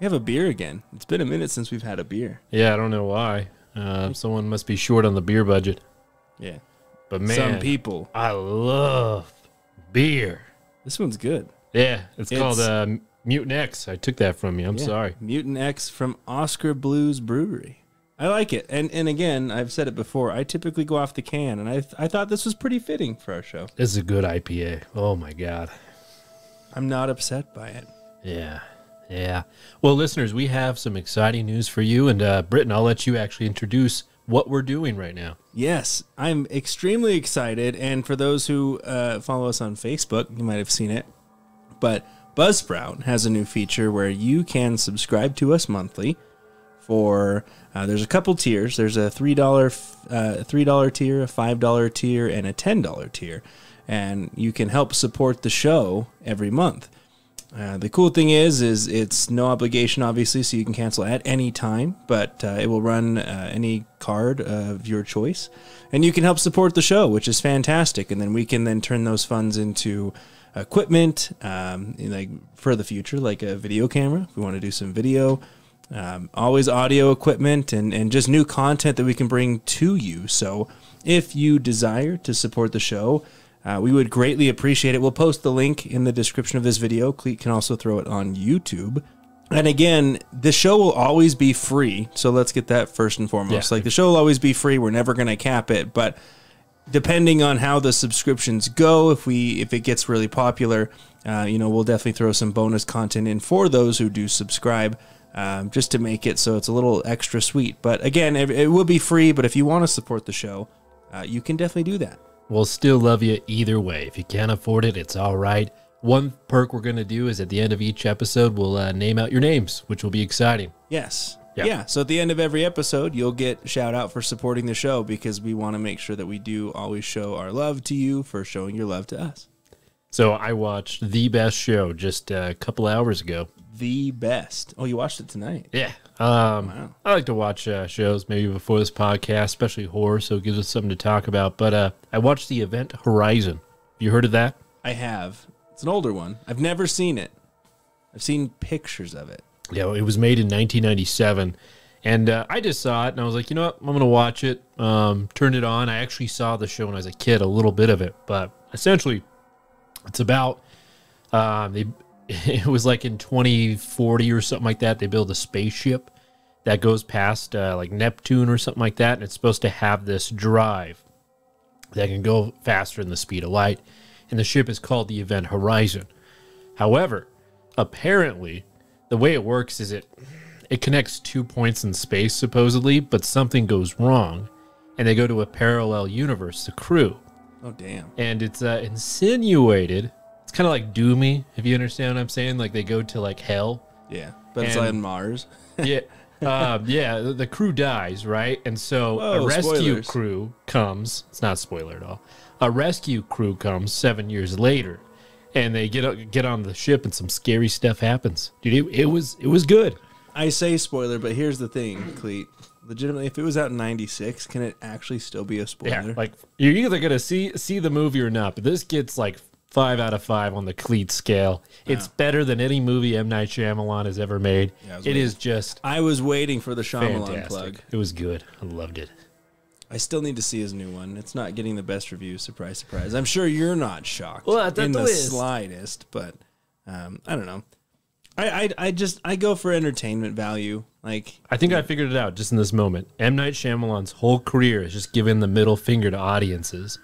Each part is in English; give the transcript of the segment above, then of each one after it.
We have a beer again. It's been a minute since we've had a beer. Yeah, I don't know why. Someone must be short on the beer budget. Yeah. But man, Some people. I love beer. This one's good. Yeah, it's called Mutant X. I took that from you. I'm sorry. Mutant X from Oscar Blues Brewery. I like it. And again, I've said it before, I typically go off the can, and I thought this was pretty fitting for our show. This is a good IPA. Oh, my God. I'm not upset by it. Yeah. Yeah. Well, listeners, we have some exciting news for you. And, Britton, I'll let you actually introduce what we're doing right now. Yes, I'm extremely excited. And for those who follow us on Facebook, you might have seen it. But Buzzsprout has a new feature where you can subscribe to us monthly for, there's a couple tiers. There's a $3 tier, a $5 tier, and a $10 tier. And you can help support the show every month. The cool thing is it's no obligation, obviously, so you can cancel at any time, but it will run any card of your choice. And you can help support the show, which is fantastic. And then we can then turn those funds into equipment, like for the future, like a video camera, if we want to do some video, always audio equipment, and just new content that we can bring to you. So if you desire to support the show, we would greatly appreciate it. We'll post the link in the description of this video. Cleet can also throw it on YouTube. And again, the show will always be free. So let's get that first and foremost. Yeah. Like, the show will always be free. We're never going to cap it. But depending on how the subscriptions go, if it gets really popular, we'll definitely throw some bonus content in for those who do subscribe, just to make it so it's a little extra sweet. But again, it will be free. But if you want to support the show, you can definitely do that. We'll still love you either way. If you can't afford it, it's all right. One perk we're going to do is at the end of each episode, we'll name out your names, which will be exciting. Yes. Yep. Yeah. So at the end of every episode, you'll get a shout out for supporting the show, because we want to make sure that we do always show our love to you for showing your love to us. So I watched The Best Show just a couple hours ago. The Best. Oh, you watched it tonight? Yeah. Wow. I like to watch shows maybe before this podcast, especially horror, so it gives us something to talk about. But I watched the Event Horizon. Have you heard of that? I have. It's an older one. I've never seen it. I've seen pictures of it. Yeah, it was made in 1997. And I just saw it, and I was like, you know what? I'm going to watch it. Turned it on. I actually saw the show when I was a kid, a little bit of it. But essentially, it's about... It was like in 2040 or something like that, they build a spaceship that goes past like Neptune or something like that, and it's supposed to have this drive that can go faster than the speed of light, and the ship is called the Event Horizon. However, apparently, the way it works is it connects 2 points in space, supposedly, but something goes wrong, and they go to a parallel universe, the crew. Oh, damn. And it's insinuated... It's kind of like Doomy, if you understand what I'm saying. Like, they go to, like, hell. Yeah, but it's on Mars. Yeah. The crew dies, right? And so Whoa, a rescue spoilers. crew comes. It's not a spoiler at all. A rescue crew comes 7 years later, and they get on the ship, and some scary stuff happens. Dude, it was good. I say spoiler, but here's the thing, Cleet. Legitimately, if it was out in 96, can it actually still be a spoiler? Yeah, like, you're either going to see the movie or not, but this gets, like, 5 out of 5 on the Cleat scale. It's better than any movie M. Night Shyamalan has ever made. Yeah, it is just I was waiting for the Shyamalan fantastic. plug. It was good. I loved it. I still need to see his new one. It's not getting the best reviews. Surprise, surprise. I'm sure you're not shocked in the slightest, but I don't know. I go for entertainment value. Like, I think I figured it out just in this moment. M. Night Shyamalan's whole career is just giving the middle finger to audiences.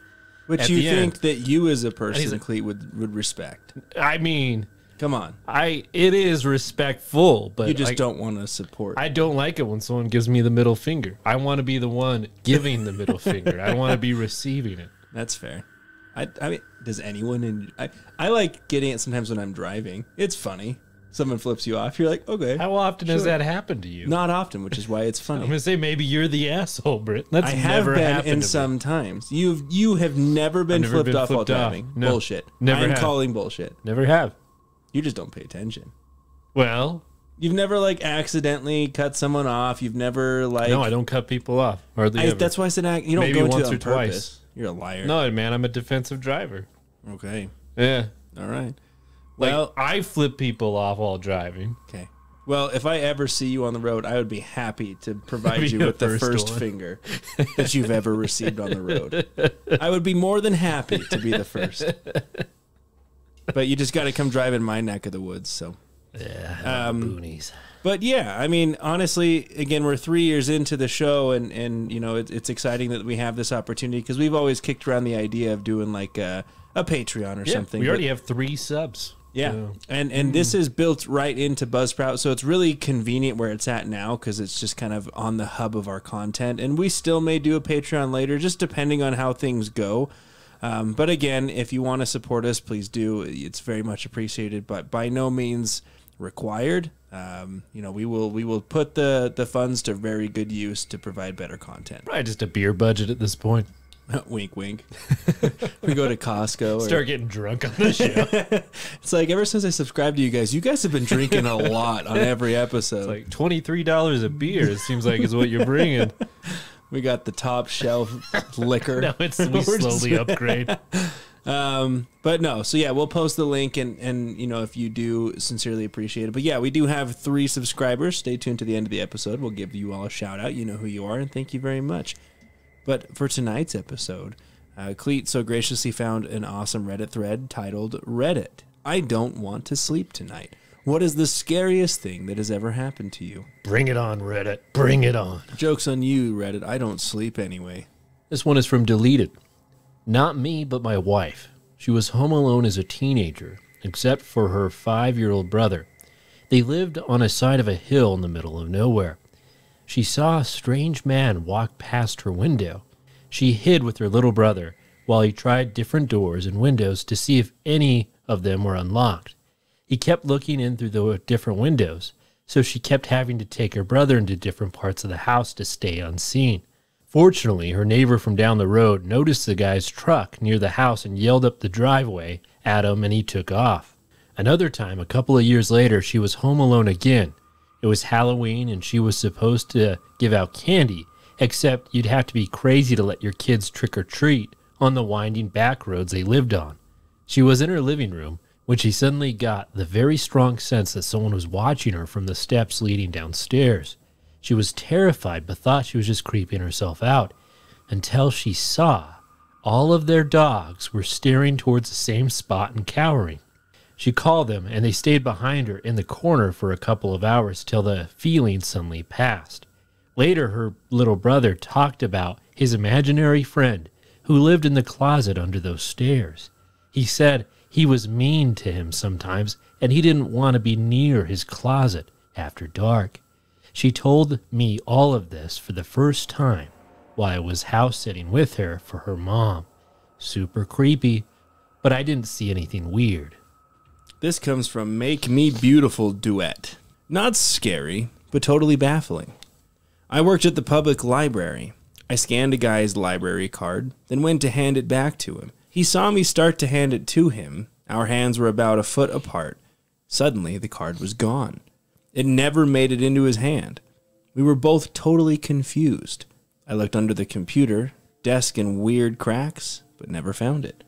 Which you think that you as a person, Cleet, would respect. I mean... Come on. It is respectful, but... You just don't want to support. I don't like it when someone gives me the middle finger. I want to be the one giving the middle finger. I want to be receiving it. That's fair. I mean, does anyone... I like getting it sometimes when I'm driving. It's funny. Someone flips you off. You're like, okay. How often has that happened to you? Not often, which is why it's funny. I'm going to say maybe you're the asshole, Britt. That's I have never been happened in to some me. times. You have never been flipped off while driving. No, bullshit. Never I'm have. calling bullshit. Never have. You just don't pay attention. Well... You've never, like, accidentally cut someone off. You've never, like... No, I don't cut people off. Hardly ever. That's why I said you don't Maybe go into once it on or twice. purpose. You're a liar. No, man, I'm a defensive driver. Okay. Yeah. All right. Like, Well... I flip people off while driving. Okay. Well, if I ever see you on the road, I would be happy to provide you with the first finger that you've ever received on the road. I would be more than happy to be the first. But you just got to come drive in my neck of the woods. So, yeah, boonies. But yeah, I mean, honestly, again, we're 3 years into the show, and you know, it's exciting that we have this opportunity because we've always kicked around the idea of doing like a Patreon or something. We already have 3 subs. Yeah, so. and this is built right into Buzzsprout, so it's really convenient where it's at now because it's just kind of on the hub of our content. And we still may do a Patreon later, just depending on how things go. But again, if you want to support us, please do. It's very much appreciated, but by no means required. You know, we will put the funds to very good use to provide better content. Probably just a beer budget at this point. Wink, wink. We go to Costco. Start getting drunk on the show. It's like ever since I subscribed to you guys have been drinking a lot on every episode. It's like $23 a beer, it seems like is what you're bringing. We got the top shelf liquor. No, we slowly upgrade. But no, so yeah, we'll post the link and you know, if you do, sincerely appreciate it. But yeah, we do have 3 subscribers. Stay tuned to the end of the episode. We'll give you all a shout out. You know who you are, and thank you very much. But for tonight's episode, Cleet so graciously found an awesome Reddit thread titled Reddit, I don't want to sleep tonight. What is the scariest thing that has ever happened to you? Bring it on, Reddit. Bring it on. Joke's on you, Reddit. I don't sleep anyway. This one is from Deleted. Not me, but my wife. She was home alone as a teenager, except for her 5-year-old brother. They lived on a side of a hill in the middle of nowhere. She saw a strange man walk past her window. She hid with her little brother while he tried different doors and windows to see if any of them were unlocked. He kept looking in through the different windows, so she kept having to take her brother into different parts of the house to stay unseen. Fortunately, her neighbor from down the road noticed the guy's truck near the house and yelled up the driveway at him, and he took off. Another time, a couple of years later, she was home alone again. It was Halloween, and she was supposed to give out candy, except you'd have to be crazy to let your kids trick-or-treat on the winding back roads they lived on. She was in her living room when she suddenly got the very strong sense that someone was watching her from the steps leading downstairs. She was terrified, but thought she was just creeping herself out, until she saw all of their dogs were staring towards the same spot and cowering. She called them, and they stayed behind her in the corner for a couple of hours till the feeling suddenly passed. Later, her little brother talked about his imaginary friend who lived in the closet under those stairs. He said he was mean to him sometimes, and he didn't want to be near his closet after dark. She told me all of this for the first time while I was house-sitting with her for her mom. Super creepy, but I didn't see anything weird. This comes from Make Me Beautiful Duet. Not scary, but totally baffling. I worked at the public library. I scanned a guy's library card, then went to hand it back to him. He saw me start to hand it to him. Our hands were about a foot apart. Suddenly, the card was gone. It never made it into his hand. We were both totally confused. I looked under the computer, desk in weird cracks, but never found it.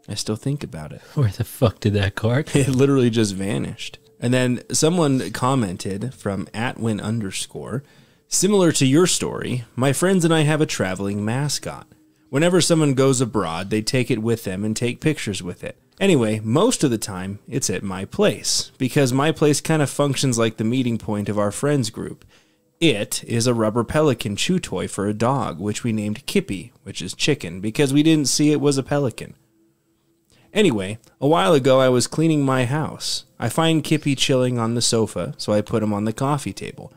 I still think about it. Where the fuck did that card go? It literally just vanished. And then someone commented from @win_, similar to your story, my friends and I have a traveling mascot. Whenever someone goes abroad, they take it with them and take pictures with it. Anyway, most of the time, it's at my place, because my place kind of functions like the meeting point of our friends group. It is a rubber pelican chew toy for a dog, which we named Kippy, which is chicken, because we didn't see it was a pelican. Anyway, a while ago I was cleaning my house. I find Kippy chilling on the sofa, so I put him on the coffee table.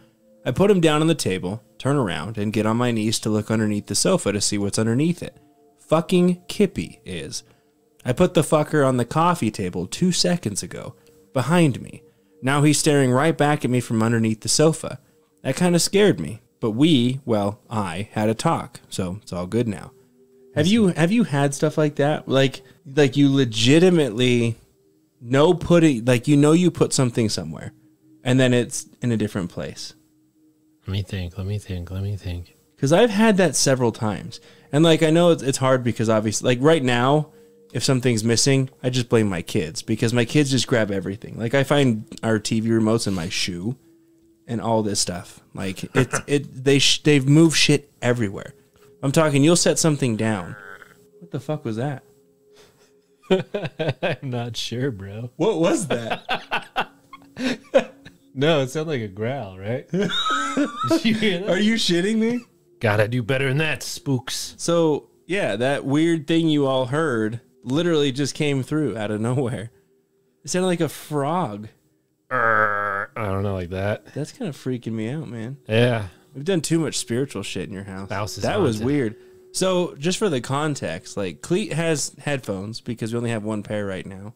I put him down on the table, turn around, and get on my knees to look underneath the sofa to see what's underneath it. Fucking Kippy is. I put the fucker on the coffee table 2 seconds ago, behind me. Now he's staring right back at me from underneath the sofa. That kind of scared me, but I had a talk, so it's all good now. Have you had stuff like that? Like you legitimately you put something somewhere, and then it's in a different place. Let me think. Because I've had that several times, and I know it's hard because obviously, right now, if something's missing, I just blame my kids because my kids just grab everything. I find our TV remotes in my shoe, and all this stuff. Like they've moved shit everywhere. I'm talking. You'll set something down. What the fuck was that? I'm not sure, bro. What was that? No, it sounded like a growl, right? Did you hear that? Are you shitting me? Gotta do better than that, spooks. So yeah, that weird thing you all heard literally just came through out of nowhere. It sounded like a frog. I don't know, like that. That's kind of freaking me out, man. Yeah. We've done too much spiritual shit in your house. House is that was haunted. weird. So, just for the context, like, Cleet has headphones because we only have one pair right now.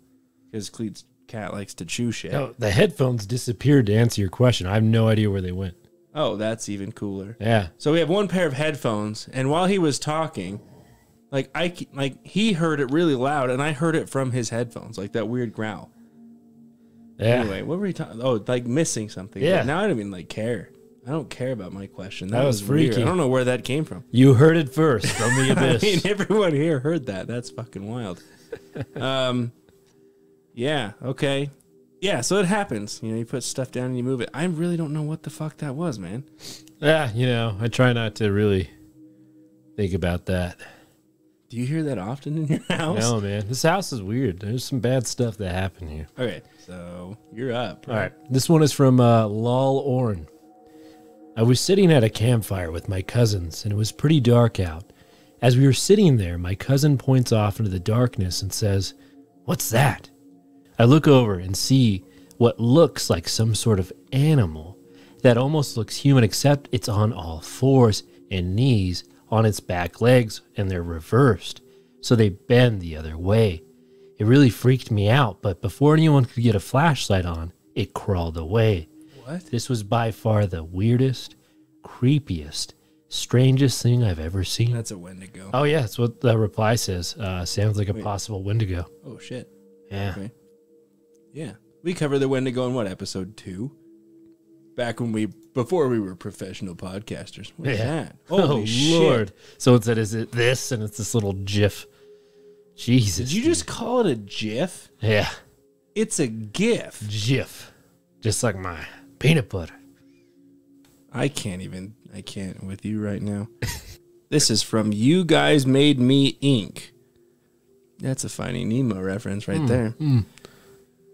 Because Cleet's cat likes to chew shit. No, the headphones disappeared to answer your question. I have no idea where they went. Oh, that's even cooler. Yeah. So we have one pair of headphones, and while he was talking, he heard it really loud, and I heard it from his headphones, like that weird growl. Yeah. Anyway, what were we talking? Oh, like missing something. Yeah. But now I don't even care. I don't care about my question. That was weird. freaky. I don't know where that came from. You heard it first from the abyss. I mean, everyone here heard that. That's fucking wild. Yeah. Okay. Yeah. So it happens. You put stuff down and you move it. I really don't know what the fuck that was, man. Yeah. I try not to really think about that. Do you hear that often in your house? No, man. This house is weird. There's some bad stuff that happened here. Okay. So you're up. Right? All right. This one is from Lol Orn. I was sitting at a campfire with my cousins, and it was pretty dark out. As we were sitting there, my cousin points off into the darkness and says, "What's that?" I look over and see what looks like some sort of animal that almost looks human, except it's on all fours and knees on its back legs, and they're reversed, so they bend the other way. It really freaked me out, but before anyone could get a flashlight on, it crawled away. What? This was by far the weirdest, creepiest, strangest thing I've ever seen. That's a Wendigo. Oh, yeah, that's what the reply says. Sounds like a possible Wendigo. Oh, shit. Yeah. Okay. Yeah. We covered the Wendigo in what, episode 2? Back when before we were professional podcasters. What is that? Holy shit. Lord. So it said, is it this? And it's this little GIF. Jesus. Did you just call it a GIF? Yeah. It's a GIF. GIF. Just like my peanut butter. I can't with you right now. This is from You Guys Made Me Inc. That's a Finding Nemo reference right there.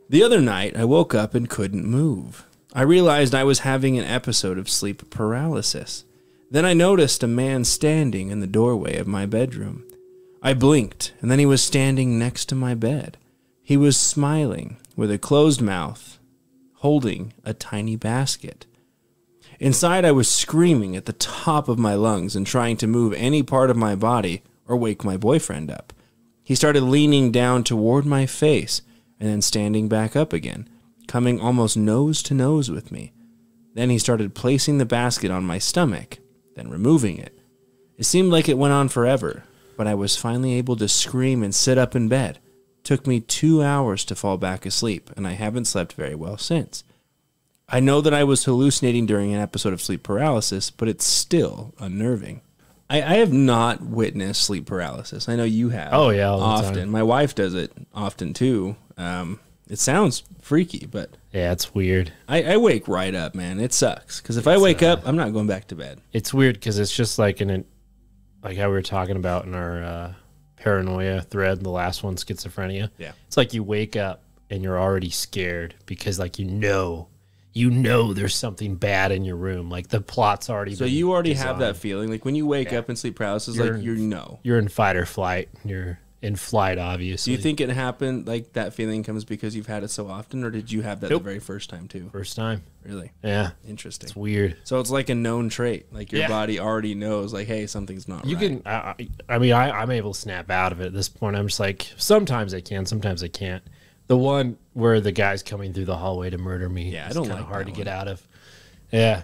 The other night, I woke up and couldn't move. I realized I was having an episode of sleep paralysis. Then I noticed a man standing in the doorway of my bedroom. I blinked, and then he was standing next to my bed. He was smiling with a closed mouth, holding a tiny basket. Inside, I was screaming at the top of my lungs and trying to move any part of my body or wake my boyfriend up. He started leaning down toward my face and then standing back up again, coming almost nose to nose with me. Then he started placing the basket on my stomach, then removing it. It seemed like it went on forever, but I was finally able to scream and sit up in bed. It took me 2 hours to fall back asleep, and I haven't slept very well since. I know that I was hallucinating during an episode of sleep paralysis, but it's still unnerving. I have not witnessed sleep paralysis. I know you have. Oh, yeah, all the often. time. My wife does it often, too. It sounds freaky, but Yeah, it's weird. I wake right up, man. It sucks. Because if I wake up, I'm not going back to bed. It's weird because it's just like like how we were talking about in our paranoia thread, the last one, schizophrenia. Yeah. It's like you wake up and you're already scared because like you know there's something bad in your room. Like the plot's already So been you already designed. have that feeling. Like when you wake up in sleep paralysis, You're like you know. You're in fight or flight. You're in flight, obviously. Do you think it happened, like that feeling comes because you've had it so often, or did you have that Nope. the very first time too? First time. Really? Yeah. Interesting. It's weird. So it's like a known trait. Like your Yeah. body already knows, like, hey, something's not You right. can, I'm able to snap out of it at this point. I'm just like, sometimes I can, sometimes I can't. The one where the guy's coming through the hallway to murder me. Yeah, I is don't kinda like hard that to get one. out of. Yeah.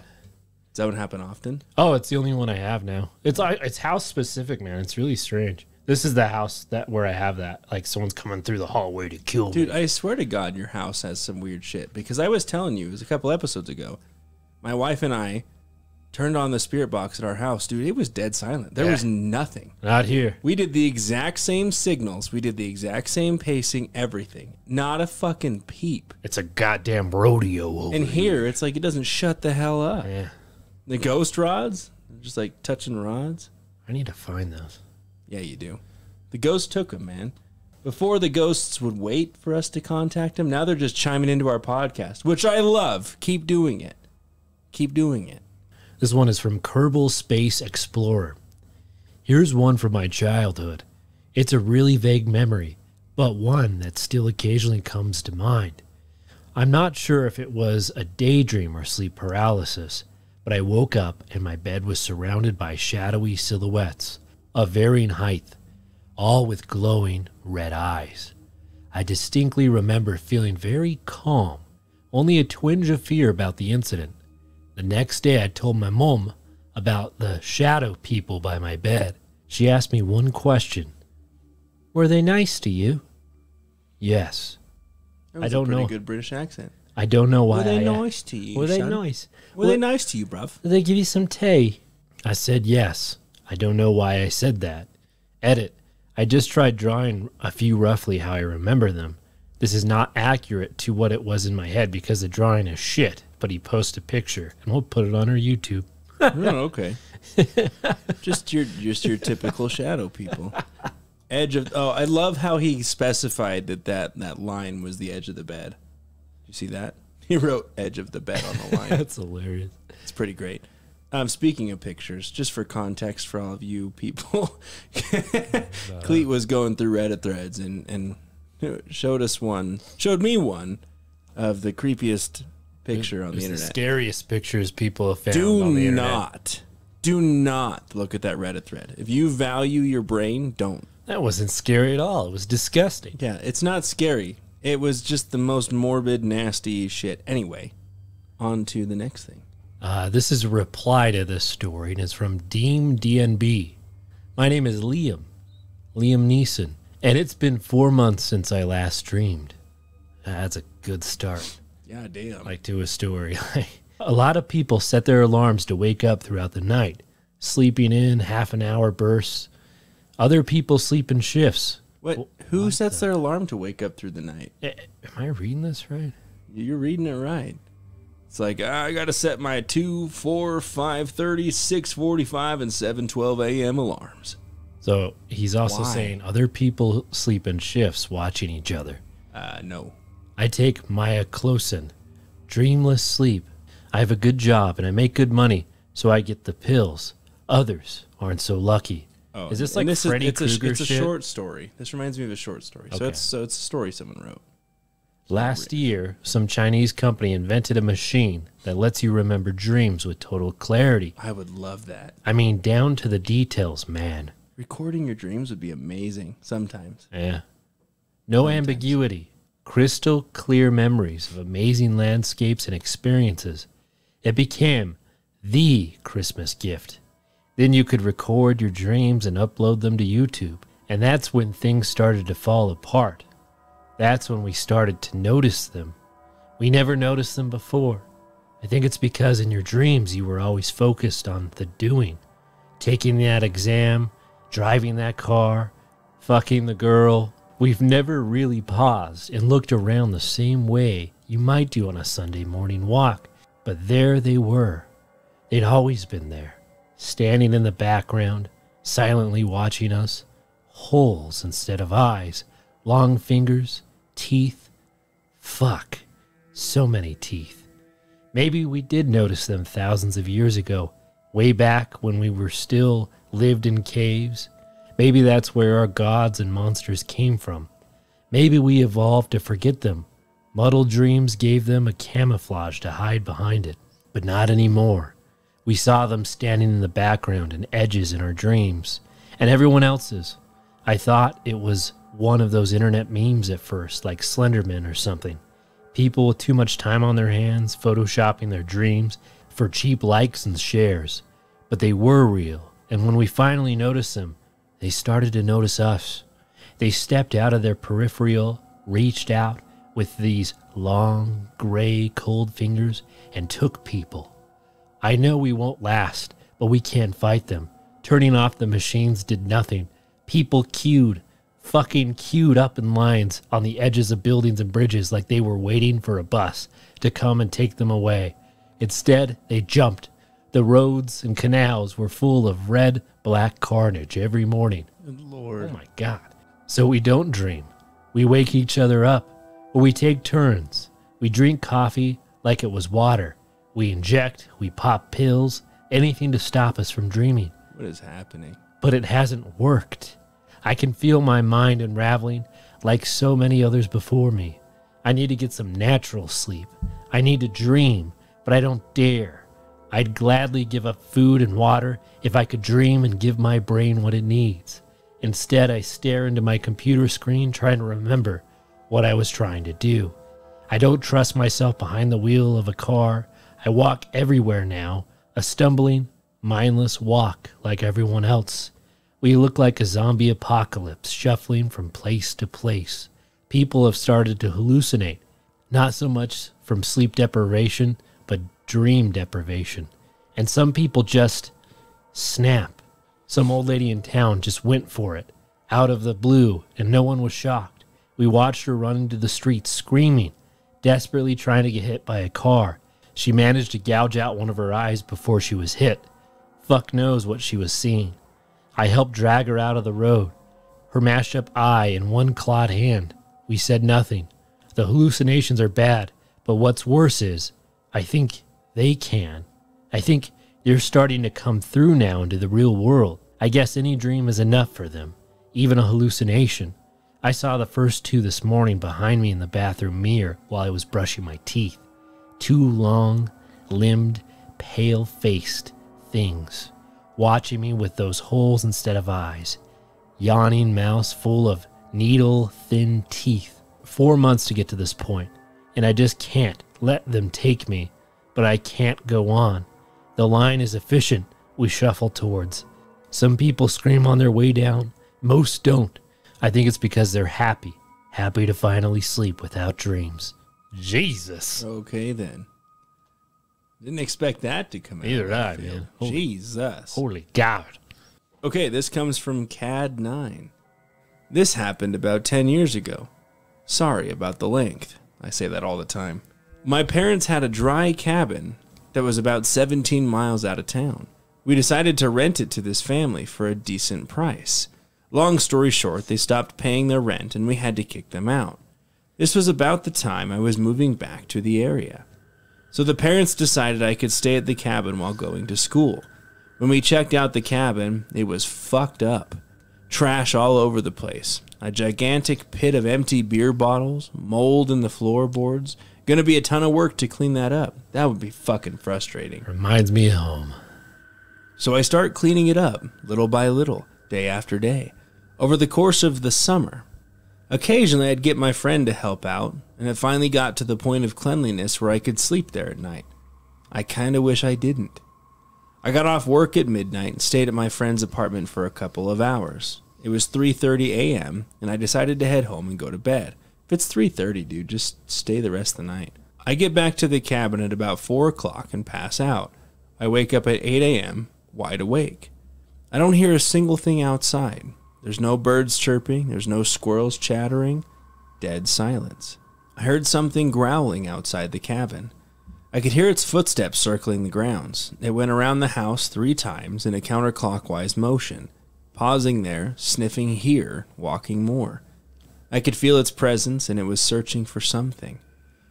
Does that one happen often? Oh, it's the only one I have now. It's house specific, man. It's really strange. This is the house where I have that. Like someone's coming through the hallway to kill me. Dude, I swear to God, your house has some weird shit. Because I was telling you, it was a couple episodes ago, my wife and I turned on the spirit box at our house, dude. It was dead silent. There was nothing. Not here. We did the exact same signals. We did the exact same pacing, everything. Not a fucking peep. It's a goddamn rodeo over And here, it's like it doesn't shut the hell up. Yeah. The ghost rods, just like touching rods. I need to find those. Yeah, you do. The ghost took them, man. Before, the ghosts would wait for us to contact them. Now they're just chiming into our podcast, which I love. Keep doing it. Keep doing it. This one is from Kerbal Space Explorer. Here's one from my childhood. It's a really vague memory, but one that still occasionally comes to mind. I'm not sure if it was a daydream or sleep paralysis, but I woke up and my bed was surrounded by shadowy silhouettes of varying height, all with glowing red eyes. I distinctly remember feeling very calm, only a twinge of fear about the incident. The next day I told my mom about the shadow people by my bed. She asked me one question. Were they nice to you? Yes. That was I don't a pretty know. good British accent. I don't know why. Were they nice to you? Were they son? nice? Were they nice to you, bruv? Did they give you some tea? I said yes. I don't know why I said that. Edit. I just tried drawing a few roughly how I remember them. This is not accurate to what it was in my head because the drawing is shit, but he posts a picture and we'll put it on our YouTube. Oh, okay. just your typical shadow people. Edge of I love how he specified that line was the edge of the bed. You see that? He wrote edge of the bed on the line. That's hilarious. It's pretty great. Speaking of pictures, just for context for all of you people, Cleet was going through Reddit threads and showed me one of the creepiest picture on the internet. The scariest pictures people have found on the internet. Do not look at that Reddit thread. If you value your brain, don't. That wasn't scary at all. It was disgusting. Yeah, it's not scary. It was just the most morbid, nasty shit. Anyway, on to the next thing. This is a reply to this story, and it's from Deem DNB. My name is Liam Neeson, and it's been 4 months since I last streamed. That's a good start. Yeah, damn. Like to a story. A lot of people set their alarms to wake up throughout the night, sleeping in half an hour bursts. Other people sleep in shifts. What? Who sets their alarm to wake up through the night? Am I reading this right? You're reading it right. It's like, I got to set my 2, 4, 5:30, 6:45, and 7:12 a.m. alarms. So he's also saying other people sleep in shifts watching each other. No. I take myoclozin, dreamless sleep. I have a good job and I make good money, so I get the pills. Others aren't so lucky. Oh, is this like Freddy Krueger It's a shit? short story. This reminds me of a short story. Okay. So it's a story someone wrote. Last year, some Chinese company invented a machine that lets you remember dreams with total clarity. I would love that. I mean, down to the details, man. Recording your dreams would be amazing sometimes. Yeah. No ambiguity. Crystal clear memories of amazing landscapes and experiences. It became the Christmas gift. Then you could record your dreams and upload them to YouTube. And that's when things started to fall apart. That's when we started to notice them. We never noticed them before. I think it's because in your dreams you were always focused on the doing. Taking that exam, driving that car, fucking the girl. We've never really paused and looked around the same way you might do on a Sunday morning walk. But there they were. They'd always been there, standing in the background, silently watching us. Holes instead of eyes, long fingers, teeth. Fuck, so many teeth. Maybe we did notice them thousands of years ago, way back when we were still lived in caves. Maybe that's where our gods and monsters came from. Maybe we evolved to forget them. Muddled dreams gave them a camouflage to hide behind it. But not anymore. We saw them standing in the background and edges in our dreams, and everyone else's. I thought it was one of those internet memes at first, like Slenderman or something. People with too much time on their hands, photoshopping their dreams for cheap likes and shares. But they were real, and when we finally noticed them, they started to notice us. They stepped out of their peripheral, reached out with these long, gray, cold fingers, and took people. I know we won't last, but we can't fight them. Turning off the machines did nothing. People fucking queued up in lines on the edges of buildings and bridges like they were waiting for a bus to come and take them away. Instead, they jumped. The roads and canals were full of red, black carnage every morning. Good Lord. Oh my God. So we don't dream. We wake each other up, or we take turns. We drink coffee like it was water. We inject, we pop pills, anything to stop us from dreaming. What is happening? But it hasn't worked. I can feel my mind unraveling like so many others before me. I need to get some natural sleep. I need to dream, but I don't dare. I'd gladly give up food and water if I could dream and give my brain what it needs. Instead, I stare into my computer screen trying to remember what I was trying to do. I don't trust myself behind the wheel of a car. I walk everywhere now, a stumbling, mindless walk like everyone else. We look like a zombie apocalypse, shuffling from place to place. People have started to hallucinate, not so much from sleep deprivation, but dream deprivation. And some people just snap. Some old lady in town just went for it, out of the blue, and no one was shocked. We watched her run into the streets, screaming, desperately trying to get hit by a car. She managed to gouge out one of her eyes before she was hit. Fuck knows what she was seeing. I helped drag her out of the road, her mashed up eye in one clawed hand. We said nothing. The hallucinations are bad, but what's worse is, I think they can. I think they're starting to come through now into the real world. I guess any dream is enough for them, even a hallucination. I saw the first two this morning behind me in the bathroom mirror while I was brushing my teeth. Two long, limbed, pale-faced things, watching me with those holes instead of eyes. Yawning mouths full of needle-thin teeth. 4 months to get to this point, and I just can't let them take me, but I can't go on. The line is efficient we shuffle towards. Some people scream on their way down. Most don't. I think it's because they're happy to finally sleep without dreams. Jesus. Okay, then. Didn't expect that to come out. Neither did I, man. Jesus. Holy God. Okay, this comes from CAD9. This happened about 10 years ago. Sorry about the length. I say that all the time. My parents had a dry cabin that was about 17 miles out of town. We decided to rent it to this family for a decent price. Long story short, they stopped paying their rent and we had to kick them out. This was about the time I was moving back to the area. So the parents decided I could stay at the cabin while going to school. When we checked out the cabin, it was fucked up. Trash all over the place. A gigantic pit of empty beer bottles, mold in the floorboards. Gonna be a ton of work to clean that up. That would be fucking frustrating. Reminds me of home. So I start cleaning it up, little by little, day after day, over the course of the summer. Occasionally I'd get my friend to help out, and it finally got to the point of cleanliness where I could sleep there at night. I kinda wish I didn't. I got off work at midnight and stayed at my friend's apartment for a couple of hours. It was 3:30 a.m., and I decided to head home and go to bed. If it's 3:30, dude, just stay the rest of the night. I get back to the cabin at about 4 o'clock and pass out. I wake up at 8 a.m., wide awake. I don't hear a single thing outside. There's no birds chirping, there's no squirrels chattering. Dead silence. I heard something growling outside the cabin. I could hear its footsteps circling the grounds. It went around the house 3 times in a counterclockwise motion, pausing there, sniffing here, walking more. I could feel its presence, and it was searching for something.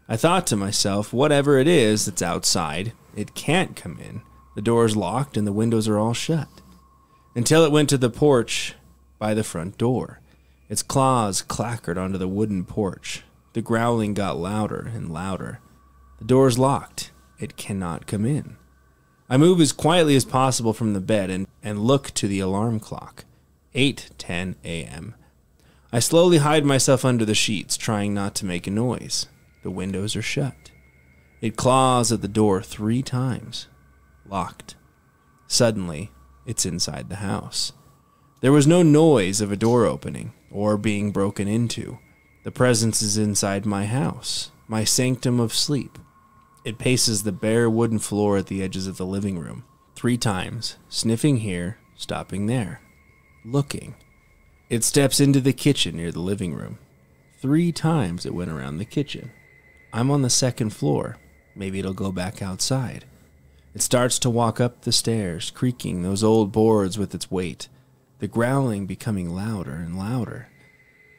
I thought to myself, whatever it is that's outside, it can't come in. The door's locked and the windows are all shut. Until it went to the porch by the front door. Its claws clackered onto the wooden porch. The growling got louder and louder. The door's locked. It cannot come in. I move as quietly as possible from the bed and look to the alarm clock. 8:10 a.m. I slowly hide myself under the sheets, trying not to make a noise. The windows are shut. It claws at the door 3 times. Locked. Suddenly, it's inside the house. There was no noise of a door opening or being broken into. The presence is inside my house, my sanctum of sleep. It paces the bare wooden floor at the edges of the living room 3 times, sniffing here, stopping there, looking. It steps into the kitchen near the living room. 3 times it went around the kitchen. I'm on the 2nd floor. Maybe it'll go back outside. It starts to walk up the stairs, creaking those old boards with its weight, the growling becoming louder and louder.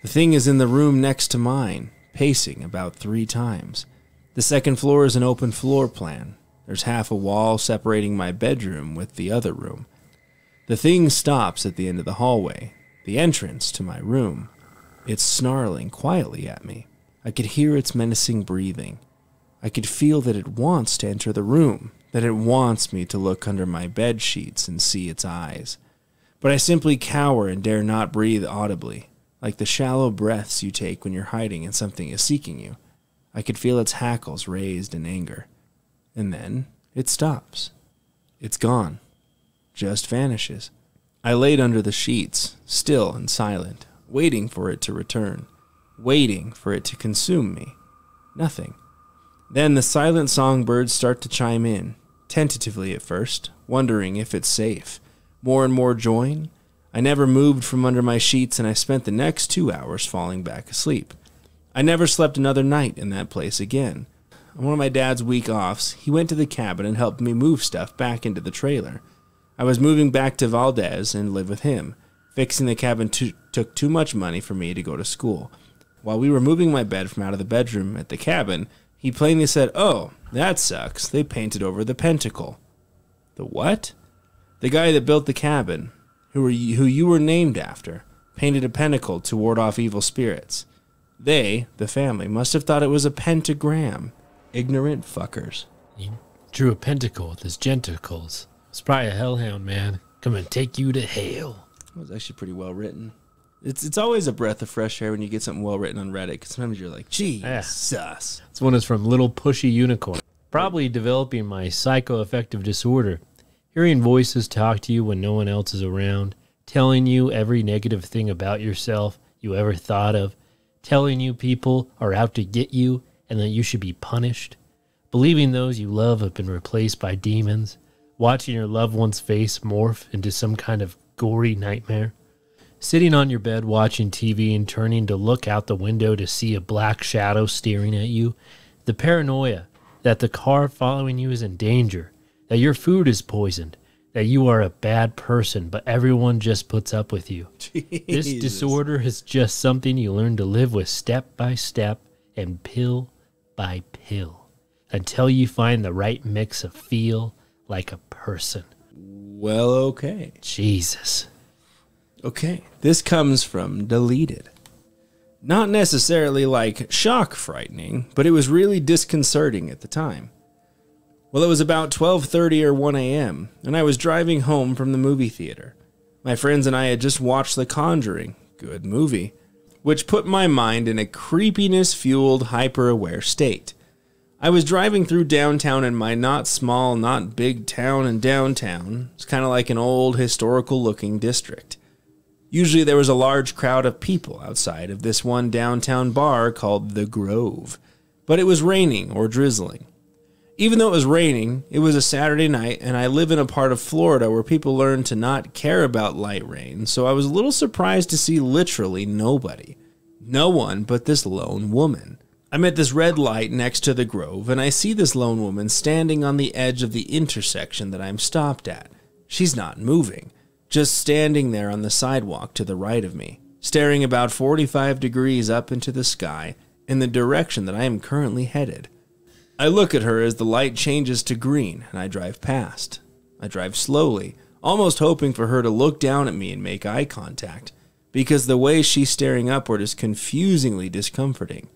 The thing is in the room next to mine, pacing about 3 times. The 2nd floor is an open floor plan. There's half a wall separating my bedroom with the other room. The thing stops at the end of the hallway, the entrance to my room. It's snarling quietly at me. I could hear its menacing breathing. I could feel that it wants to enter the room, that it wants me to look under my bed sheets and see its eyes. But I simply cower and dare not breathe audibly, like the shallow breaths you take when you're hiding and something is seeking you. I could feel its hackles raised in anger. And then it stops. It's gone. Just vanishes. I laid under the sheets, still and silent, waiting for it to return, waiting for it to consume me. Nothing. Then the silent songbirds start to chime in, tentatively at first, wondering if it's safe. More and more join. I never moved from under my sheets, and I spent the next 2 hours falling back asleep. I never slept another night in that place again. On one of my dad's week offs, he went to the cabin and helped me move stuff back into the trailer. I was moving back to Valdez and live with him. Fixing the cabin took too much money for me to go to school. While we were moving my bed from out of the bedroom at the cabin, he plainly said, "Oh, that sucks. They painted over the pentacle." The what? The guy that built the cabin, who you were named after, painted a pentacle to ward off evil spirits. They, the family, must have thought it was a pentagram. Ignorant fuckers. He drew a pentacle with his genitals. It's probably a hellhound, man. Come and take you to hell. It was actually pretty well written. It's always a breath of fresh air when you get something well written on Reddit, because sometimes you're like, Jesus. Yeah. This one is from Little Pushy Unicorn. Probably developing my psychoaffective disorder. Hearing voices talk to you when no one else is around. Telling you every negative thing about yourself you ever thought of. Telling you people are out to get you and that you should be punished. Believing those you love have been replaced by demons. Watching your loved one's face morph into some kind of gory nightmare. Sitting on your bed watching TV and turning to look out the window to see a black shadow staring at you. The paranoia that the car following you is in danger. That your food is poisoned. That you are a bad person, but everyone just puts up with you. Jesus. This disorder is just something you learn to live with step by step and pill by pill until you find the right mix of feel like a person. Well, okay. Jesus. Okay. This comes from Deleted. Not necessarily like shock frightening, but it was really disconcerting at the time. Well, it was about 12:30 or 1 a.m., and I was driving home from the movie theater. My friends and I had just watched The Conjuring, good movie, which put my mind in a creepiness-fueled, hyper-aware state. I was driving through downtown in my not small, not big town in downtown. It's kind of like an old, historical-looking district. Usually there was a large crowd of people outside of this one downtown bar called The Grove, but it was raining or drizzling. Even though it was raining, it was a Saturday night, and I live in a part of Florida where people learn to not care about light rain, so I was a little surprised to see literally nobody. No one but this lone woman. I'm at this red light next to the Grove, and I see this lone woman standing on the edge of the intersection that I'm stopped at. She's not moving, just standing there on the sidewalk to the right of me, staring about 45 degrees up into the sky in the direction that I am currently headed. I look at her as the light changes to green, and I drive past. I drive slowly, almost hoping for her to look down at me and make eye contact, because the way she's staring upward is confusingly discomforting.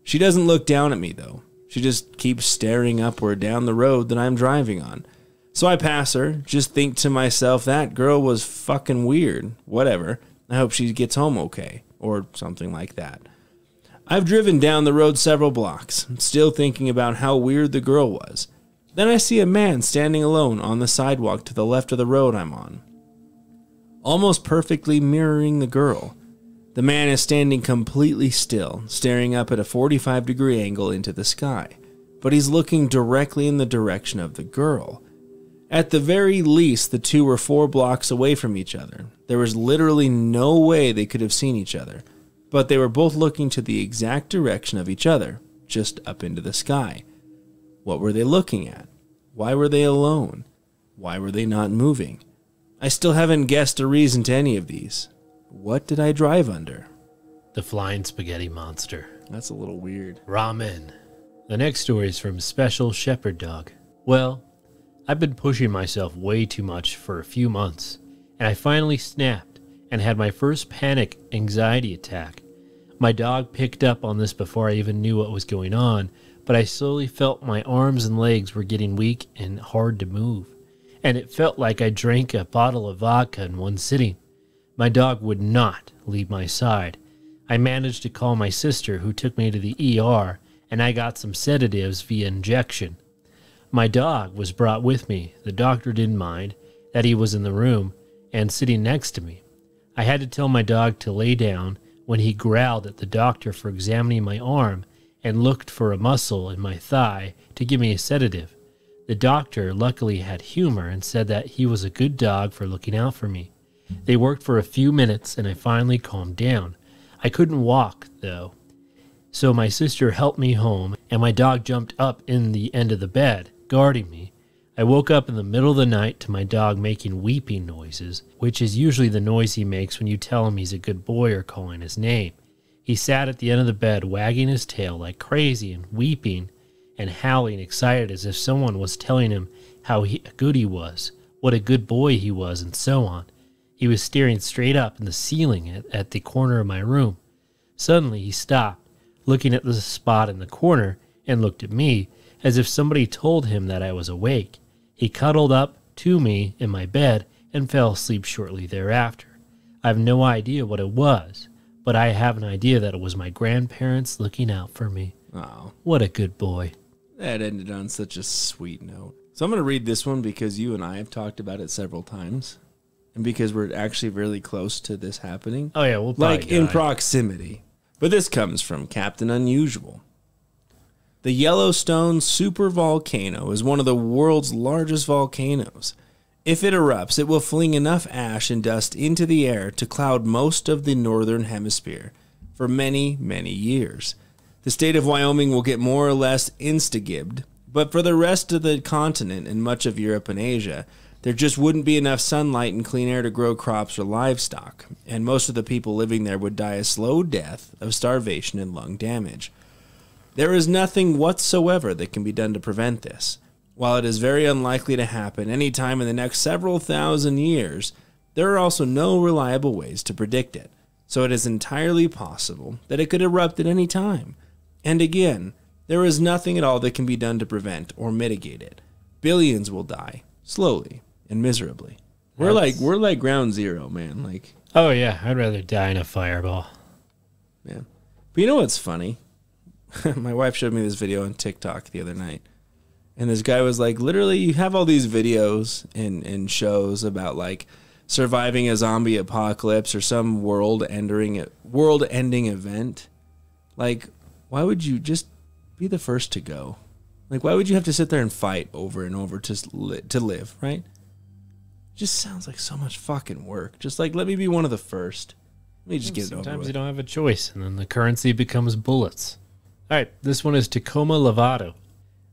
She doesn't look down at me, though. She just keeps staring upward down the road that I'm driving on. So I pass her, just think to myself, that girl was fucking weird. Whatever. I hope she gets home okay, or something like that. I've driven down the road several blocks, still thinking about how weird the girl was. Then I see a man standing alone on the sidewalk to the left of the road I'm on, almost perfectly mirroring the girl. The man is standing completely still, staring up at a 45-degree angle into the sky. but he's looking directly in the direction of the girl. At the very least, the two were 4 blocks away from each other. There was literally no way they could have seen each other, but they were both looking to the exact direction of each other, just up into the sky. What were they looking at? Why were they alone? Why were they not moving? I still haven't guessed a reason to any of these. What did I drive under? The flying spaghetti monster. That's a little weird. Ramen. The next story is from Special Shepherd Dog. Well, I've been pushing myself way too much for a few months, and I finally snapped and had my first panic anxiety attack. My dog picked up on this before I even knew what was going on, but I slowly felt my arms and legs were getting weak and hard to move, and it felt like I drank a bottle of vodka in one sitting. My dog would not leave my side. I managed to call my sister, who took me to the ER, and I got some sedatives via injection. My dog was brought with me. The doctor didn't mind that he was in the room and sitting next to me. I had to tell my dog to lay down when he growled at the doctor for examining my arm and looked for a muscle in my thigh to give me a sedative. The doctor luckily had humor and said that he was a good dog for looking out for me. They worked for a few minutes and I finally calmed down. I couldn't walk, though, so my sister helped me home and my dog jumped up in the end of the bed, guarding me. I woke up in the middle of the night to my dog making weeping noises, which is usually the noise he makes when you tell him he's a good boy or calling his name. He sat at the end of the bed wagging his tail like crazy and weeping and howling excited as if someone was telling him how good he was, what a good boy he was, and so on. He was staring straight up in the ceiling at the corner of my room. Suddenly he stopped, looking at the spot in the corner, and looked at me as if somebody told him that I was awake. He cuddled up to me in my bed and fell asleep shortly thereafter. I have no idea what it was, but I have an idea that it was my grandparents looking out for me. Oh, what a good boy. That ended on such a sweet note. So I'm going to read this one because you and I have talked about it several times, and because we're actually really close to this happening. Oh, yeah, we'll like in proximity. But this comes from Captain Unusual. The Yellowstone supervolcano is one of the world's largest volcanoes. If it erupts, it will fling enough ash and dust into the air to cloud most of the northern hemisphere for many, many years. The state of Wyoming will get more or less insta-gibbed, but for the rest of the continent and much of Europe and Asia, there just wouldn't be enough sunlight and clean air to grow crops or livestock, and most of the people living there would die a slow death of starvation and lung damage. There is nothing whatsoever that can be done to prevent this. While it is very unlikely to happen any time in the next several thousand years, there are also no reliable ways to predict it, so it is entirely possible that it could erupt at any time. And again, there is nothing at all that can be done to prevent or mitigate it. Billions will die, slowly and miserably. We're like ground zero, man. Like, oh yeah, I'd rather die in a fireball. Yeah. But you know what's funny? My wife showed me this video on TikTok the other night. And this guy was like, literally, you have all these videos and shows about like surviving a zombie apocalypse or some world-ending event. Like, why would you just be the first to go? Like, why would you have to sit there and fight over and over to live, right? It just sounds like so much fucking work. Just like, let me be one of the first. Let me just get it over with. Sometimes you don't have a choice, and then the currency becomes bullets. All right, this one is Tacoma Lovato.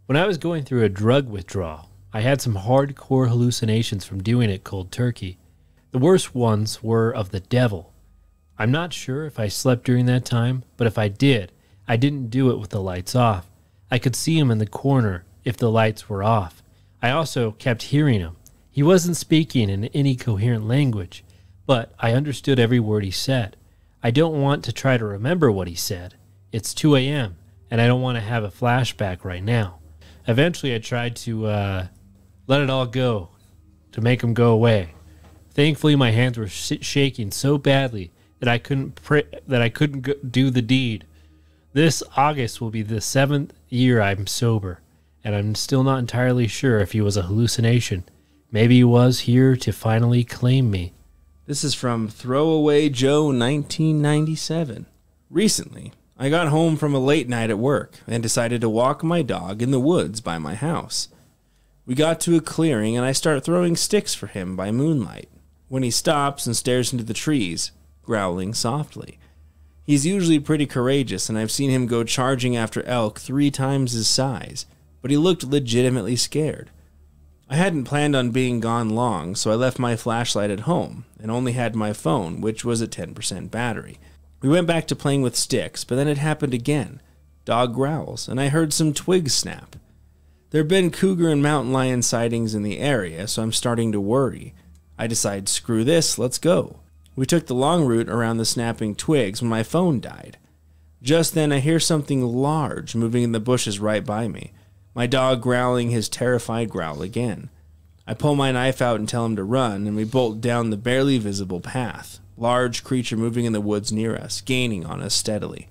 When I was going through a drug withdrawal, I had some hardcore hallucinations from doing it cold turkey. The worst ones were of the devil. I'm not sure if I slept during that time, but if I did, I didn't do it with the lights off. I could see him in the corner if the lights were off. I also kept hearing him. He wasn't speaking in any coherent language, but I understood every word he said. I don't want to try to remember what he said. It's 2 a.m., and I don't want to have a flashback right now. Eventually, I tried to let it all go, to make him go away. Thankfully, my hands were shaking so badly that I couldn't do the deed. This August will be the 7th year I'm sober, and I'm still not entirely sure if he was a hallucination. Maybe he was here to finally claim me. This is from Throwaway Joe 1997. Recently, I got home from a late night at work and decided to walk my dog in the woods by my house. We got to a clearing and I start throwing sticks for him by moonlight, when he stops and stares into the trees, growling softly. He's usually pretty courageous, and I've seen him go charging after elk 3 times his size, but he looked legitimately scared. I hadn't planned on being gone long, so I left my flashlight at home and only had my phone, which was at 10% battery. We went back to playing with sticks, but then it happened again. Dog growls, and I heard some twigs snap. There have been cougar and mountain lion sightings in the area, so I'm starting to worry. I decide, screw this, let's go. We took the long route around the snapping twigs when my phone died. Just then I hear something large moving in the bushes right by me, my dog growling his terrified growl again. I pull my knife out and tell him to run, and we bolt down the barely visible path, large creature moving in the woods near us, gaining on us steadily.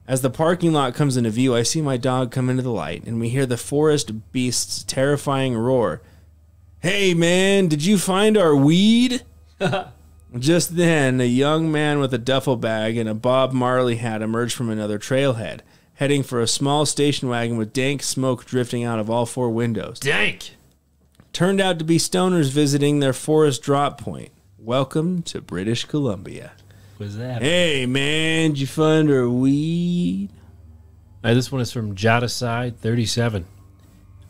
As the parking lot comes into view, I see my dog come into the light, and we hear the forest beast's terrifying roar. "Hey man, did you find our weed?" Just then, a young man with a duffel bag and a Bob Marley hat emerged from another trailhead, heading for a small station wagon with dank smoke drifting out of all 4 windows. Dank! Turned out to be stoners visiting their forest drop point. Welcome to British Columbia. What's that? Hey man, did you find our weed? This one is from Jadaside 37.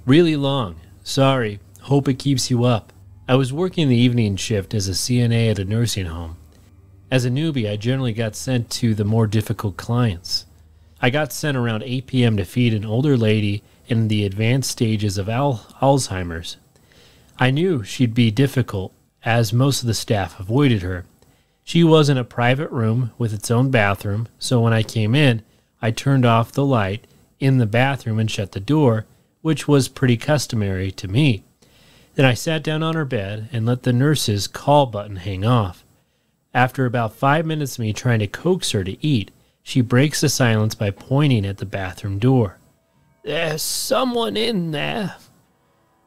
Really long. Sorry. Hope it keeps you up. I was working the evening shift as a CNA at a nursing home. As a newbie, I generally got sent to the more difficult clients. I got sent around 8 p.m. to feed an older lady in the advanced stages of Alzheimer's. I knew she'd be difficult, as most of the staff avoided her. She was in a private room with its own bathroom, so when I came in, I turned off the light in the bathroom and shut the door, which was pretty customary to me. Then I sat down on her bed and let the nurse's call button hang off. After about 5 minutes of me trying to coax her to eat, she breaks the silence by pointing at the bathroom door. "There's someone in there."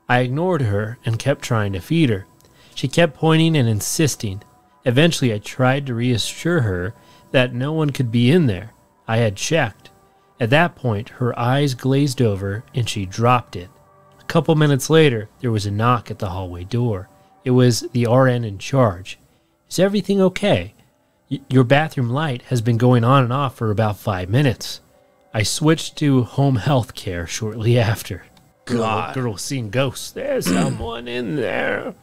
I ignored her and kept trying to feed her. She kept pointing and insisting. Eventually I tried to reassure her that no one could be in there. I had checked. At that point, her eyes glazed over and she dropped it. A couple minutes later, there was a knock at the hallway door. It was the RN in charge. "Is everything okay? Your bathroom light has been going on and off for about 5 minutes." I switched to home health care shortly after. Girl seeing ghosts. "There's someone in there."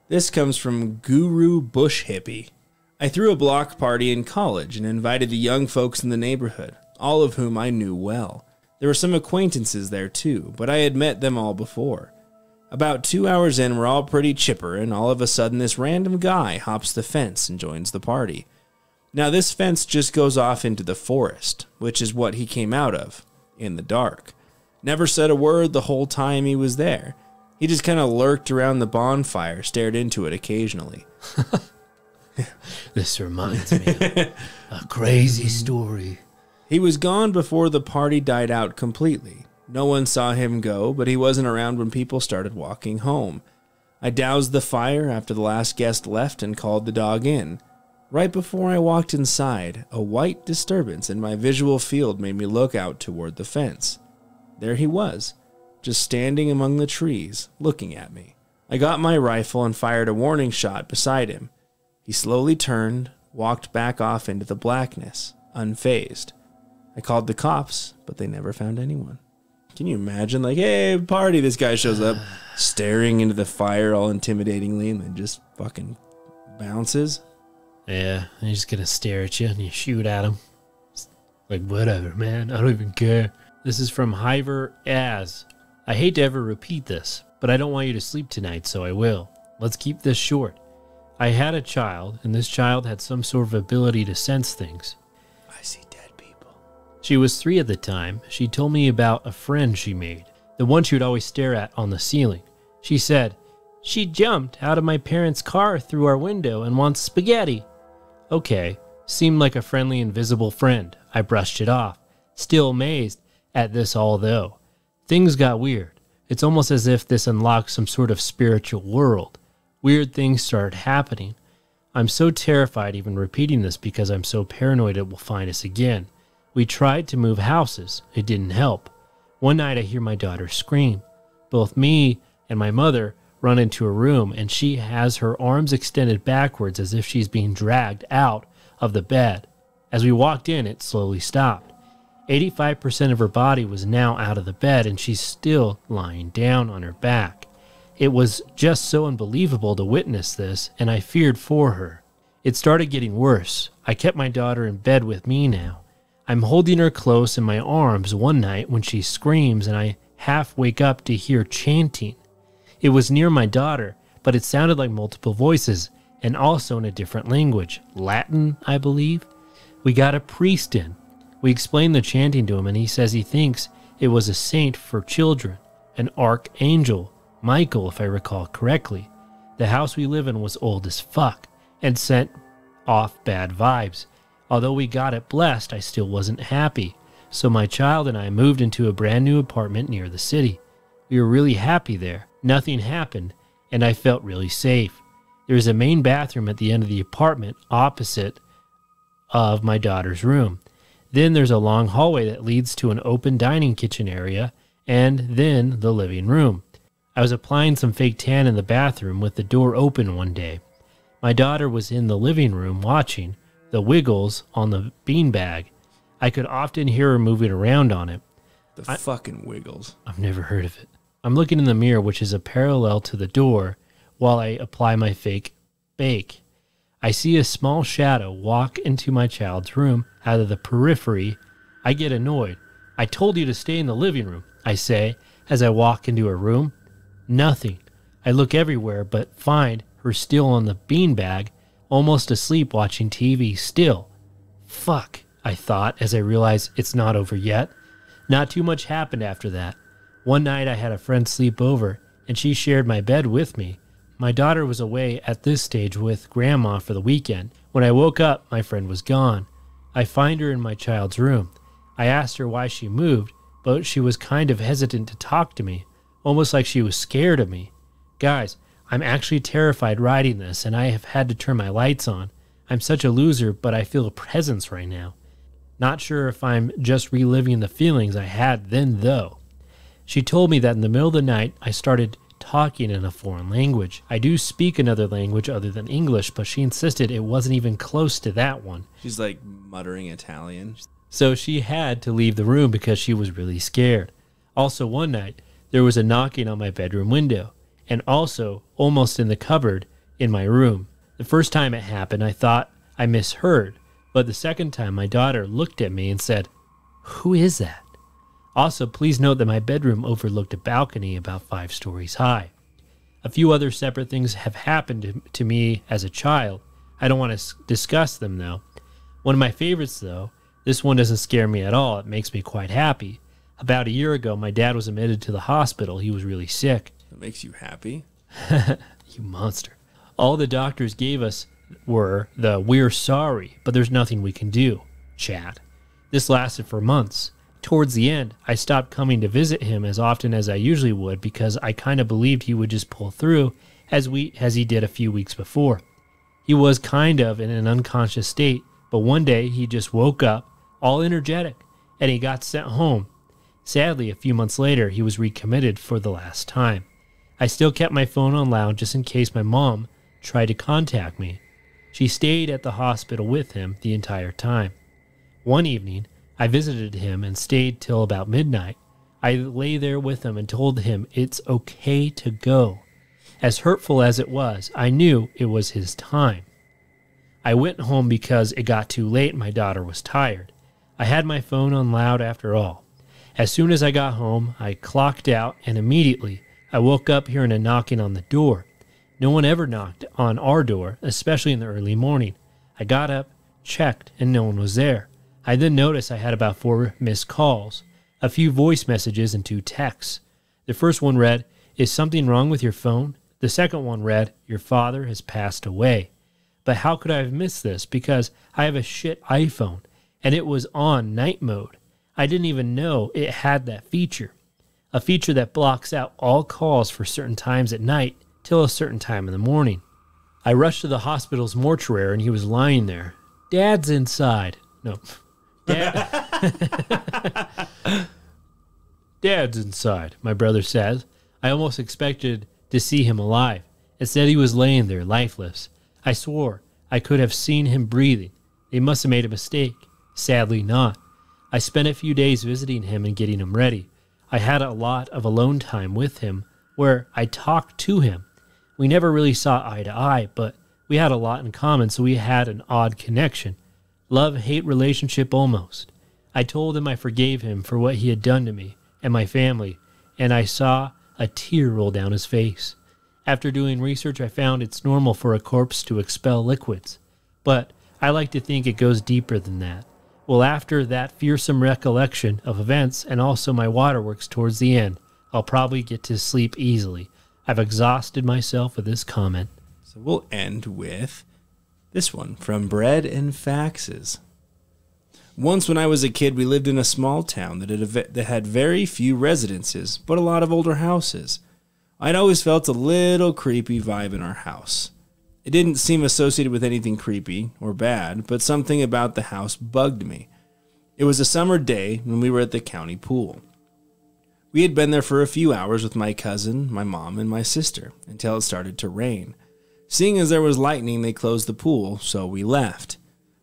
This comes from Guru Bush Hippie. I threw a block party in college and invited the young folks in the neighborhood, all of whom I knew well. There were some acquaintances there too, but I had met them all before. About 2 hours in, we're all pretty chipper, and all of a sudden this random guy hops the fence and joins the party. Now this fence just goes off into the forest, which is what he came out of, in the dark. Never said a word the whole time he was there. He just kind of lurked around the bonfire, stared into it occasionally. This reminds me of a crazy story. He was gone before the party died out completely. No one saw him go, but he wasn't around when people started walking home. I doused the fire after the last guest left and called the dog in. Right before I walked inside, a white disturbance in my visual field made me look out toward the fence. There he was, just standing among the trees, looking at me. I got my rifle and fired a warning shot beside him. He slowly turned, walked back off into the blackness, unfazed. I called the cops, but they never found anyone. Can you imagine, like, hey, party, this guy shows up, staring into the fire all intimidatingly, and then just fucking bounces? Yeah, and he's just gonna stare at you and you shoot at him. Like, whatever, man, I don't even care. This is from Hiver As. I hate to ever repeat this, but I don't want you to sleep tonight, so I will. Let's keep this short. I had a child, and this child had some sort of ability to sense things. I see dead people. She was 3 at the time. She told me about a friend she made, the one she would always stare at on the ceiling. She said, "She jumped out of my parents' car through our window and wants spaghetti." Okay, seemed like a friendly invisible friend. I brushed it off, still amazed at this all though. Things got weird. It's almost as if this unlocked some sort of spiritual world. Weird things started happening. I'm so terrified even repeating this because I'm so paranoid it will find us again. We tried to move houses. It didn't help. One night I hear my daughter scream. Both me and my mother run into a room, and she has her arms extended backwards as if she's being dragged out of the bed. As we walked in, it slowly stopped. 85% of her body was now out of the bed, and she's still lying down on her back. It was just so unbelievable to witness this, and I feared for her. It started getting worse. I kept my daughter in bed with me now. I'm holding her close in my arms one night when she screams, and I half wake up to hear chanting. It was near my daughter, but it sounded like multiple voices, and also in a different language, Latin, I believe. We got a priest in. We explained the chanting to him, and he says he thinks it was a saint for children, an archangel, Michael, if I recall correctly. The house we live in was old as fuck, and sent off bad vibes. Although we got it blessed, I still wasn't happy. So my child and I moved into a brand new apartment near the city. We were really happy there. Nothing happened, and I felt really safe. There is a main bathroom at the end of the apartment opposite of my daughter's room. Then there's a long hallway that leads to an open dining kitchen area, and then the living room. I was applying some fake tan in the bathroom with the door open one day. My daughter was in the living room watching the Wiggles on the beanbag. I could often hear her moving around on it. The fucking Wiggles. I've never heard of it. I'm looking in the mirror, which is a parallel to the door, while I apply my fake bake. I see a small shadow walk into my child's room out of the periphery. I get annoyed. I told you to stay in the living room, I say, as I walk into her room. Nothing. I look everywhere, but find her still on the beanbag, almost asleep watching TV still. Fuck, I thought, as I realized it's not over yet. Not too much happened after that. One night I had a friend sleep over, and she shared my bed with me. My daughter was away at this stage with Grandma for the weekend. When I woke up, my friend was gone. I find her in my child's room. I asked her why she moved, but she was kind of hesitant to talk to me, almost like she was scared of me. Guys, I'm actually terrified writing this, and I have had to turn my lights on. I'm such a loser, but I feel a presence right now. Not sure if I'm just reliving the feelings I had then, though. She told me that in the middle of the night, I started talking in a foreign language. I do speak another language other than English, but she insisted it wasn't even close to that one. She's like muttering Italian. So she had to leave the room because she was really scared. Also, one night, there was a knocking on my bedroom window, and also almost in the cupboard in my room. The first time it happened, I thought I misheard, but the second time my daughter looked at me and said, "Who is that?" Also, please note that my bedroom overlooked a balcony about 5 stories high. A few other separate things have happened to me as a child. I don't want to discuss them, though. One of my favorites, though, this one doesn't scare me at all. It makes me quite happy. About a year ago, my dad was admitted to the hospital. He was really sick. That makes you happy? You monster. All the doctors gave us were the "we're sorry, but there's nothing we can do" chat. This lasted for months. Towards the end, I stopped coming to visit him as often as I usually would because I kind of believed he would just pull through as he did a few weeks before. He was kind of in an unconscious state, but one day he just woke up, all energetic, and he got sent home. Sadly, a few months later, he was recommitted for the last time. I still kept my phone on loud just in case my mom tried to contact me. She stayed at the hospital with him the entire time. One evening, I visited him and stayed till about midnight. I lay there with him and told him it's okay to go. As hurtful as it was, I knew it was his time. I went home because it got too late and my daughter was tired. I had my phone on loud after all. As soon as I got home, I clocked out, and immediately I woke up hearing a knocking on the door. No one ever knocked on our door, especially in the early morning. I got up, checked, and no one was there. I then noticed I had about 4 missed calls, a few voice messages, and 2 texts. The first one read, "Is something wrong with your phone?" The second one read, "Your father has passed away." But how could I have missed this? Because I have a shit iPhone, and it was on night mode. I didn't even know it had that feature. A feature that blocks out all calls for certain times at night till a certain time in the morning. I rushed to the hospital's mortuary, and he was lying there. "Dad's inside." No, Dad's inside, my brother says. I almost expected to see him alive. Instead, he was laying there, lifeless. I swore I could have seen him breathing. They must have made a mistake. Sadly not. I spent a few days visiting him and getting him ready. I had a lot of alone time with him where I talked to him. We never really saw eye to eye, but we had a lot in common, so we had an odd connection. Love-hate relationship almost. I told him I forgave him for what he had done to me and my family, and I saw a tear roll down his face. After doing research, I found it's normal for a corpse to expel liquids, but I like to think it goes deeper than that. Well, after that fearsome recollection of events and also my waterworks towards the end, I'll probably get to sleep easily. I've exhausted myself with this comment. So we'll end with this one from Bread and Faxes. Once when I was a kid, we lived in a small town that had very few residences, but a lot of older houses. I'd always felt a little creepy vibe in our house. It didn't seem associated with anything creepy or bad, but something about the house bugged me. It was a summer day when we were at the county pool. We had been there for a few hours with my cousin, my mom, and my sister until it started to rain. Seeing as there was lightning, they closed the pool, so we left.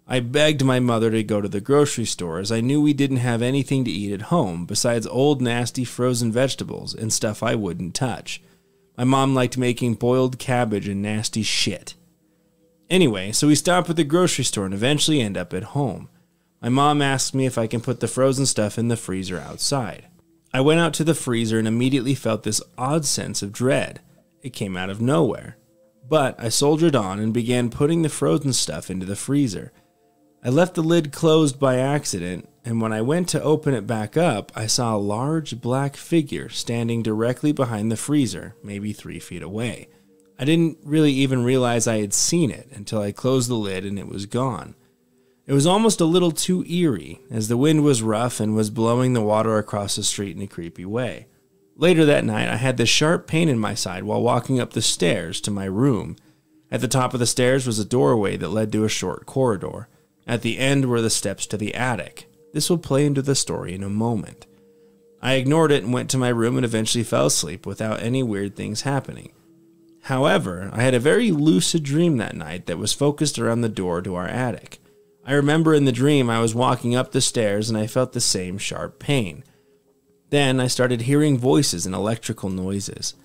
I begged my mother to go to the grocery store as I knew we didn't have anything to eat at home besides old nasty frozen vegetables and stuff I wouldn't touch. My mom liked making boiled cabbage and nasty shit. Anyway, so we stop at the grocery store and eventually end up at home. My mom asked me if I can put the frozen stuff in the freezer outside. I went out to the freezer and immediately felt this odd sense of dread. It came out of nowhere. But I soldiered on and began putting the frozen stuff into the freezer. I left the lid closed by accident, and when I went to open it back up, I saw a large black figure standing directly behind the freezer, maybe 3 feet away. I didn't really even realize I had seen it until I closed the lid and it was gone. It was almost a little too eerie, as the wind was rough and was blowing the water across the street in a creepy way. Later that night, I had this sharp pain in my side while walking up the stairs to my room. At the top of the stairs was a doorway that led to a short corridor. At the end were the steps to the attic. This will play into the story in a moment. I ignored it and went to my room and eventually fell asleep without any weird things happening. However, I had a very lucid dream that night that was focused around the door to our attic. I remember in the dream I was walking up the stairs and I felt the same sharp pain. Then I started hearing voices and electrical noises.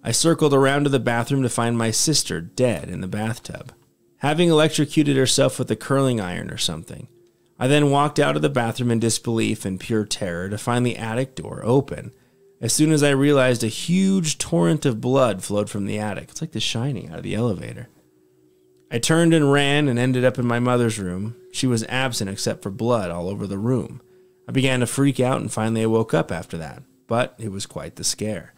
I circled around to the bathroom to find my sister dead in the bathtub, having electrocuted herself with a curling iron or something. I then walked out of the bathroom in disbelief and pure terror to find the attic door open. As soon as I realized a huge torrent of blood flowed from the attic. It's like The Shining out of the elevator. I turned and ran and ended up in my mother's room. She was absent except for blood all over the room. I began to freak out and finally I woke up after that, but it was quite the scare.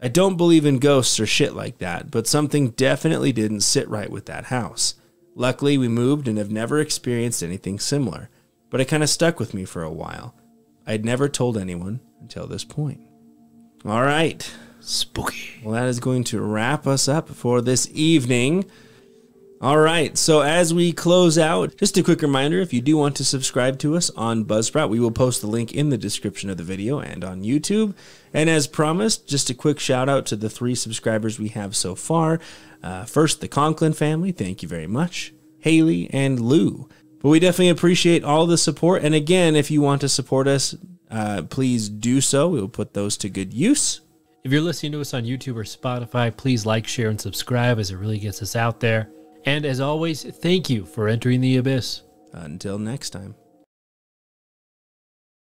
I don't believe in ghosts or shit like that, but something definitely didn't sit right with that house. Luckily, we moved and have never experienced anything similar, but it kind of stuck with me for a while. I'd never told anyone until this point. All right. Spooky. Well, that is going to wrap us up for this evening. All right, so as we close out, just a quick reminder, if you do want to subscribe to us on Buzzsprout, we will post the link in the description of the video and on YouTube. And as promised, just a quick shout out to the 3 subscribers we have so far. First, the Conklin family, thank you very much. Haley and Lou. But we definitely appreciate all the support. And again, if you want to support us, please do so. We will put those to good use. If you're listening to us on YouTube or Spotify, please like, share, and subscribe as it really gets us out there. And as always, thank you for entering the abyss. Until next time.